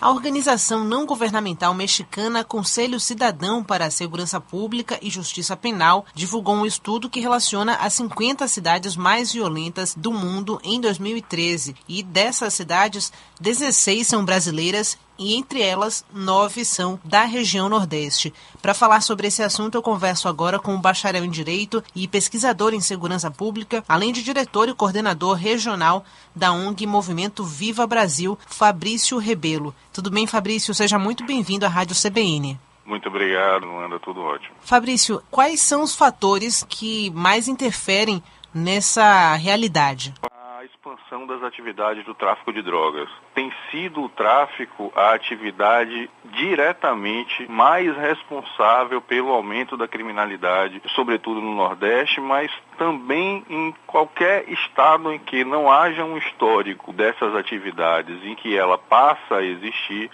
A organização não governamental mexicana Conselho Cidadão para a Segurança Pública e Justiça Penal divulgou um estudo que relaciona as 50 cidades mais violentas do mundo em 2013. E dessas cidades, 16 são brasileiras e entre elas 9 são da região Nordeste. Para falar sobre esse assunto, eu converso agora com o bacharel em Direito e pesquisador em Segurança Pública, além de diretor e coordenador regional da ONG Movimento Viva Brasil, Fabrício Rebelo. Tudo bem, Fabrício? Seja muito bem-vindo à Rádio CBN. Muito obrigado, anda tudo ótimo. Fabrício, quais são os fatores que mais interferem nessa realidade? A expansão das atividades do tráfico de drogas. Tem sido o tráfico a atividade diretamente mais responsável pelo aumento da criminalidade, sobretudo no Nordeste, mas também em qualquer estado em que não haja um histórico dessas atividades, em que ela passa a existir.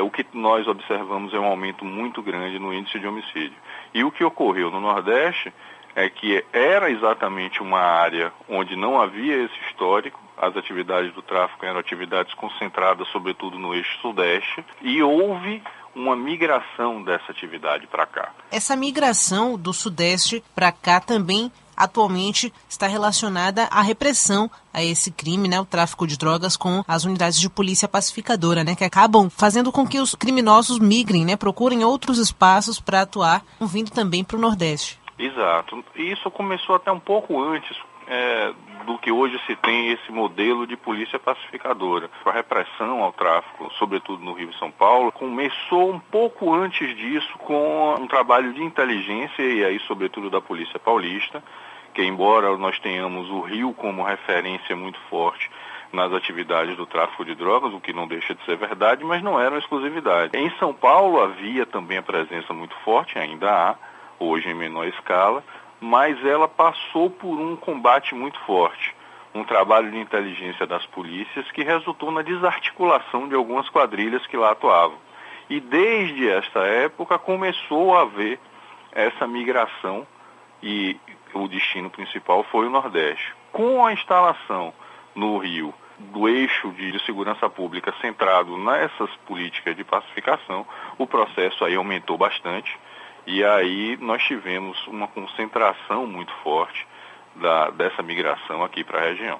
O que nós observamos é um aumento muito grande no índice de homicídio. E o que ocorreu no Nordeste é que era exatamente uma área onde não havia esse histórico, as atividades do tráfico eram atividades concentradas sobretudo no eixo sudeste, e houve uma migração dessa atividade para cá. Essa migração do sudeste para cá também atualmente está relacionada à repressão a esse crime, né, o tráfico de drogas, com as unidades de polícia pacificadora, né, que acabam fazendo com que os criminosos migrem, né, procurem outros espaços para atuar, vindo também para o Nordeste. Exato. E isso começou até um pouco antes do que hoje se tem esse modelo de polícia pacificadora. A repressão ao tráfico, sobretudo no Rio e São Paulo, começou um pouco antes disso com um trabalho de inteligência, e aí sobretudo da Polícia Paulista, que embora nós tenhamos o Rio como referência muito forte nas atividades do tráfico de drogas, o que não deixa de ser verdade, mas não era uma exclusividade. Em São Paulo havia também a presença muito forte, ainda há, hoje em menor escala, mas ela passou por um combate muito forte, um trabalho de inteligência das polícias que resultou na desarticulação de algumas quadrilhas que lá atuavam. E desde esta época começou a haver essa migração e o destino principal foi o Nordeste. Com a instalação no Rio do eixo de segurança pública centrado nessas políticas de pacificação, o processo aí aumentou bastante. E aí nós tivemos uma concentração muito forte dessa migração aqui para a região.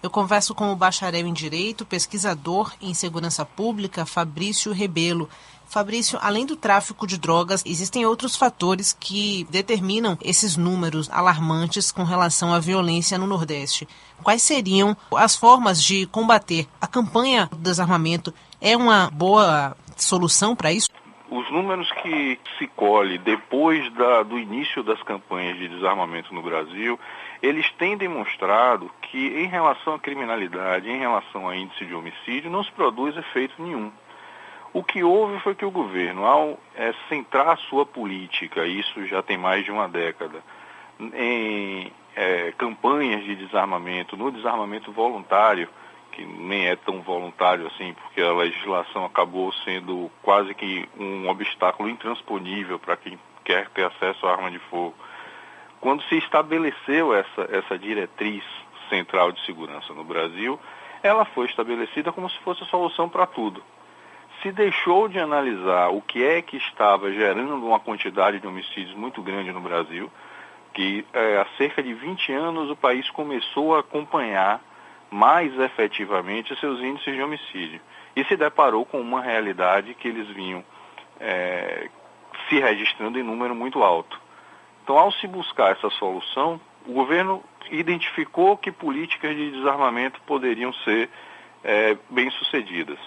Eu converso com o bacharel em Direito, pesquisador em Segurança Pública, Fabrício Rebelo. Fabrício, além do tráfico de drogas, existem outros fatores que determinam esses números alarmantes com relação à violência no Nordeste. Quais seriam as formas de combater? A campanha do desarmamento é uma boa solução para isso? Os números que se colhe depois do início das campanhas de desarmamento no Brasil, eles têm demonstrado que em relação à criminalidade, em relação ao índice de homicídio, não se produz efeito nenhum. O que houve foi que o governo, ao centrar a sua política, isso já tem mais de uma década, em campanhas de desarmamento, no desarmamento voluntário, que nem é tão voluntário assim, porque a legislação acabou sendo quase que um obstáculo intransponível para quem quer ter acesso à arma de fogo. Quando se estabeleceu essa diretriz central de segurança no Brasil, ela foi estabelecida como se fosse a solução para tudo. Se deixou de analisar o que é que estava gerando uma quantidade de homicídios muito grande no Brasil, que há cerca de 20 anos o país começou a acompanhar mais efetivamente seus índices de homicídio. E se deparou com uma realidade que eles vinham se registrando em número muito alto. Então, ao se buscar essa solução, o governo identificou que políticas de desarmamento poderiam ser bem-sucedidas.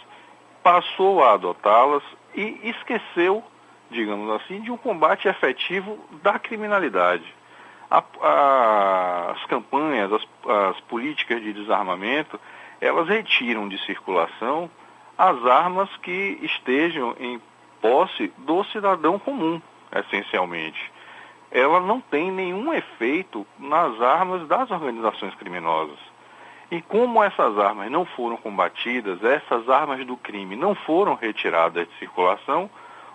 Passou a adotá-las e esqueceu, digamos assim, de um combate efetivo da criminalidade. As campanhas, as políticas de desarmamento, elas retiram de circulação as armas que estejam em posse do cidadão comum, essencialmente. Ela não tem nenhum efeito nas armas das organizações criminosas. E como essas armas não foram combatidas, essas armas do crime não foram retiradas de circulação,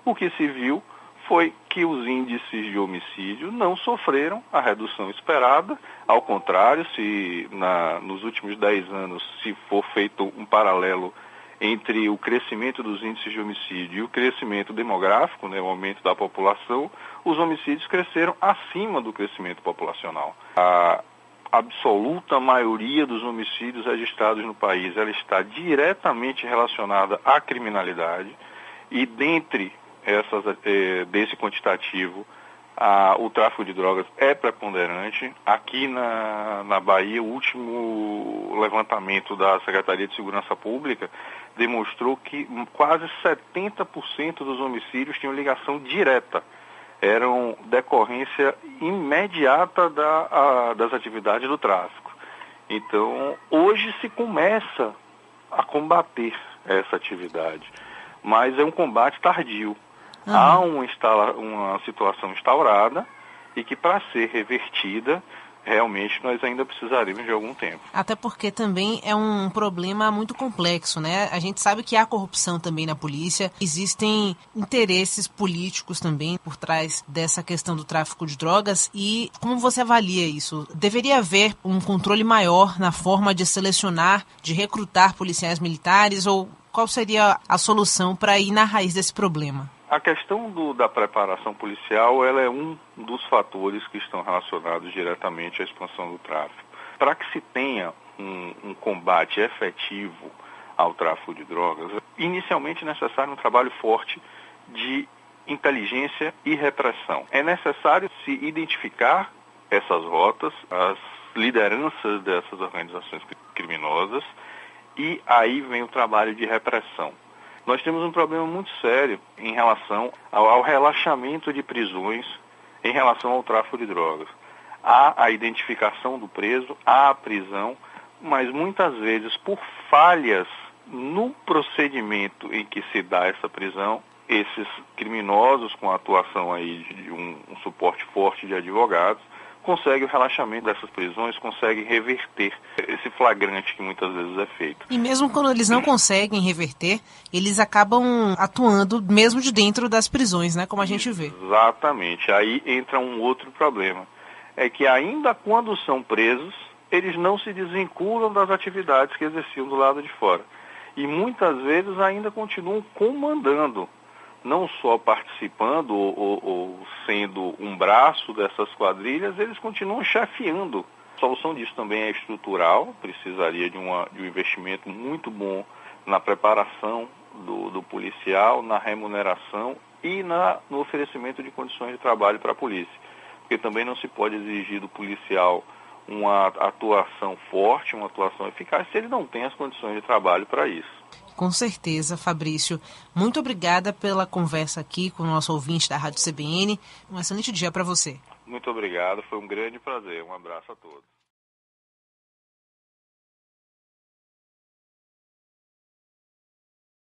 o que se viu foi que os índices de homicídio não sofreram a redução esperada. Ao contrário, se nos últimos 10 anos, se for feito um paralelo entre o crescimento dos índices de homicídio e o crescimento demográfico, né, o aumento da população, os homicídios cresceram acima do crescimento populacional. A absoluta maioria dos homicídios registrados no país, ela está diretamente relacionada à criminalidade, e dentre desse quantitativo, o tráfico de drogas é preponderante. Aqui na Bahia, o último levantamento da Secretaria de Segurança Pública demonstrou que quase 70% dos homicídios tinham ligação direta, eram decorrência imediata das atividades do tráfico. Então, hoje se começa a combater essa atividade, mas é um combate tardio. Uhum. Há uma situação instaurada e que, para ser revertida, realmente nós ainda precisaremos de algum tempo. Até porque também é um problema muito complexo, né? A gente sabe que há corrupção também na polícia, existem interesses políticos também por trás dessa questão do tráfico de drogas. E como você avalia isso? Deveria haver um controle maior na forma de selecionar, de recrutar policiais militares, ou qual seria a solução para ir na raiz desse problema? A questão da preparação policial, ela é um dos fatores que estão relacionados diretamente à expansão do tráfico. Para que se tenha um combate efetivo ao tráfico de drogas, inicialmente é necessário um trabalho forte de inteligência e repressão. É necessário se identificar essas rotas, as lideranças dessas organizações criminosas, e aí vem o trabalho de repressão. Nós temos um problema muito sério em relação ao relaxamento de prisões em relação ao tráfico de drogas. Há a identificação do preso, há a prisão, mas muitas vezes por falhas no procedimento em que se dá essa prisão, esses criminosos, com a atuação aí de um suporte forte de advogados, consegue o relaxamento dessas prisões, consegue reverter esse flagrante que muitas vezes é feito. E mesmo quando eles não conseguem reverter, eles acabam atuando mesmo de dentro das prisões, né? Como a gente vê. Exatamente. Aí entra um outro problema. É que ainda quando são presos, eles não se desvinculam das atividades que exerciam do lado de fora. E muitas vezes ainda continuam comandando, não só participando ou sendo um braço dessas quadrilhas, eles continuam chefiando. A solução disso também é estrutural, precisaria de um investimento muito bom na preparação do policial, na remuneração e no oferecimento de condições de trabalho para a polícia. Porque também não se pode exigir do policial uma atuação forte, uma atuação eficaz, se ele não tem as condições de trabalho para isso. Com certeza, Fabrício. Muito obrigada pela conversa aqui com o nosso ouvinte da Rádio CBN. Um excelente dia para você. Muito obrigado, foi um grande prazer. Um abraço a todos.